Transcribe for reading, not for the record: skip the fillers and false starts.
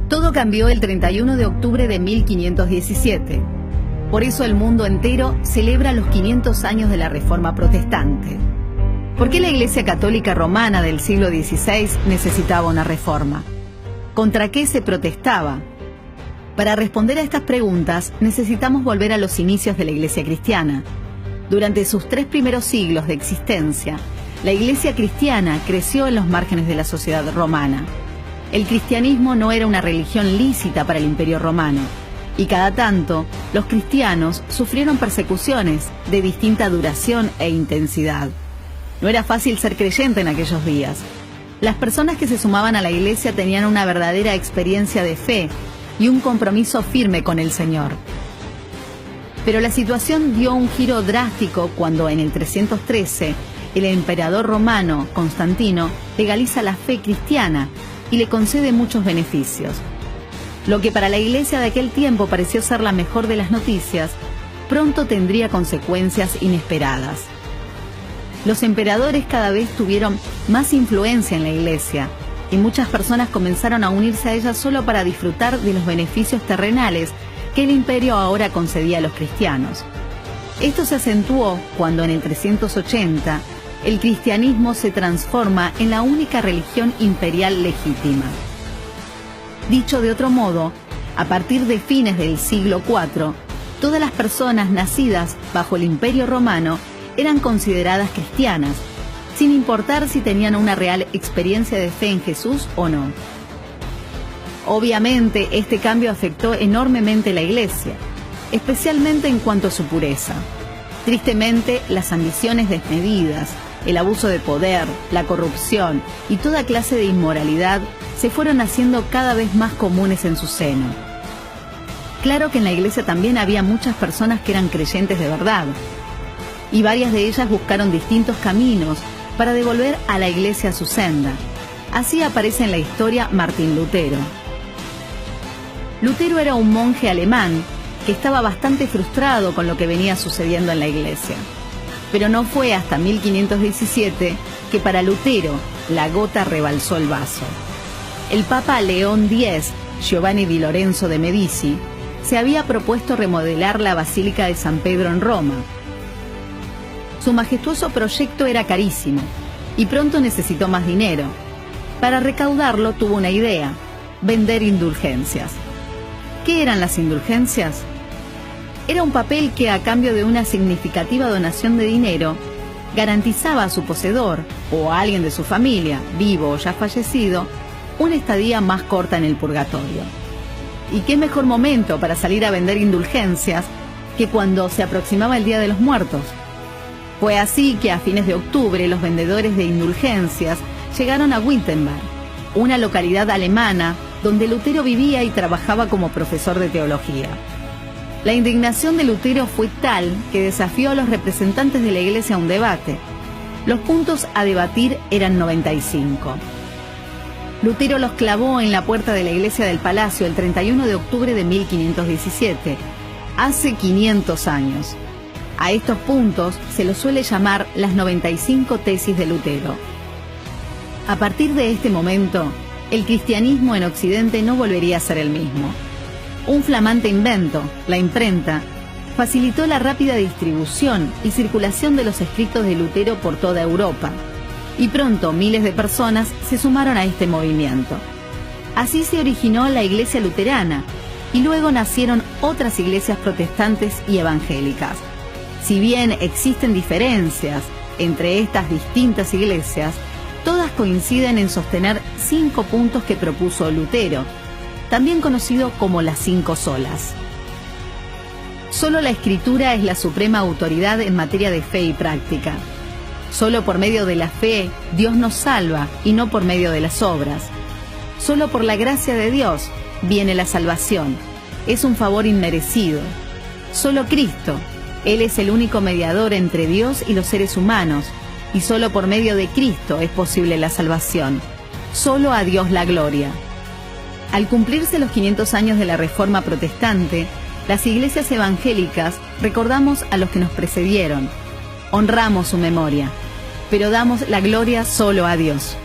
Todo cambió el 31 de octubre de 1517. Por eso el mundo entero celebra los 500 años de la Reforma Protestante. ¿Por qué la Iglesia Católica Romana del siglo XVI necesitaba una reforma? ¿Contra qué se protestaba? Para responder a estas preguntas, necesitamos volver a los inicios de la Iglesia cristiana. Durante sus 3 primeros siglos de existencia, la Iglesia cristiana creció en los márgenes de la sociedad romana. El cristianismo no era una religión lícita para el Imperio Romano, y cada tanto los cristianos sufrieron persecuciones de distinta duración e intensidad. No era fácil ser creyente en aquellos días. Las personas que se sumaban a la Iglesia tenían una verdadera experiencia de fe y un compromiso firme con el Señor. Pero la situación dio un giro drástico cuando en el 313 el emperador romano Constantino legaliza la fe cristiana y le concede muchos beneficios. Lo que para la Iglesia de aquel tiempo pareció ser la mejor de las noticias, pronto tendría consecuencias inesperadas. Los emperadores cada vez tuvieron más influencia en la Iglesia y muchas personas comenzaron a unirse a ella solo para disfrutar de los beneficios terrenales que el imperio ahora concedía a los cristianos. Esto se acentuó cuando en el 380 el cristianismo se transforma en la única religión imperial legítima. Dicho de otro modo, a partir de fines del siglo IV, todas las personas nacidas bajo el Imperio Romano eran consideradas cristianas, sin importar si tenían una real experiencia de fe en Jesús o no. Obviamente, este cambio afectó enormemente la Iglesia, especialmente en cuanto a su pureza. Tristemente, las ambiciones desmedidas, el abuso de poder, la corrupción y toda clase de inmoralidad se fueron haciendo cada vez más comunes en su seno. Claro que en la Iglesia también había muchas personas que eran creyentes de verdad, y varias de ellas buscaron distintos caminos para devolver a la Iglesia a su senda. Así aparece en la historia Martín Lutero. Lutero era un monje alemán que estaba bastante frustrado con lo que venía sucediendo en la Iglesia. Pero no fue hasta 1517 que para Lutero la gota rebalsó el vaso. El Papa León X, Giovanni di Lorenzo de Medici, se había propuesto remodelar la Basílica de San Pedro en Roma. Su majestuoso proyecto era carísimo y pronto necesitó más dinero. Para recaudarlo tuvo una idea: vender indulgencias. ¿Qué eran las indulgencias? Era un papel que, a cambio de una significativa donación de dinero, garantizaba a su poseedor o a alguien de su familia, vivo o ya fallecido, una estadía más corta en el purgatorio. ¿Y qué mejor momento para salir a vender indulgencias que cuando se aproximaba el Día de los Muertos? Fue así que a fines de octubre los vendedores de indulgencias llegaron a Wittenberg, una localidad alemana donde Lutero vivía y trabajaba como profesor de teología. La indignación de Lutero fue tal que desafió a los representantes de la Iglesia a un debate. Los puntos a debatir eran 95. Lutero los clavó en la puerta de la iglesia del Palacio el 31 de octubre de 1517, hace 500 años. A estos puntos se los suele llamar las 95 tesis de Lutero. A partir de este momento, el cristianismo en Occidente no volvería a ser el mismo. Un flamante invento, la imprenta, facilitó la rápida distribución y circulación de los escritos de Lutero por toda Europa, y pronto miles de personas se sumaron a este movimiento. Así se originó la Iglesia Luterana, y luego nacieron otras iglesias protestantes y evangélicas. Si bien existen diferencias entre estas distintas iglesias, todas coinciden en sostener 5 puntos que propuso Lutero, también conocido como las 5 solas. Solo la Escritura es la suprema autoridad en materia de fe y práctica. Solo por medio de la fe Dios nos salva y no por medio de las obras. Solo por la gracia de Dios viene la salvación. Es un favor inmerecido. Solo Cristo, Él es el único mediador entre Dios y los seres humanos, y solo por medio de Cristo es posible la salvación. Solo a Dios la gloria. Al cumplirse los 500 años de la Reforma Protestante, las iglesias evangélicas recordamos a los que nos precedieron, honramos su memoria, pero damos la gloria solo a Dios.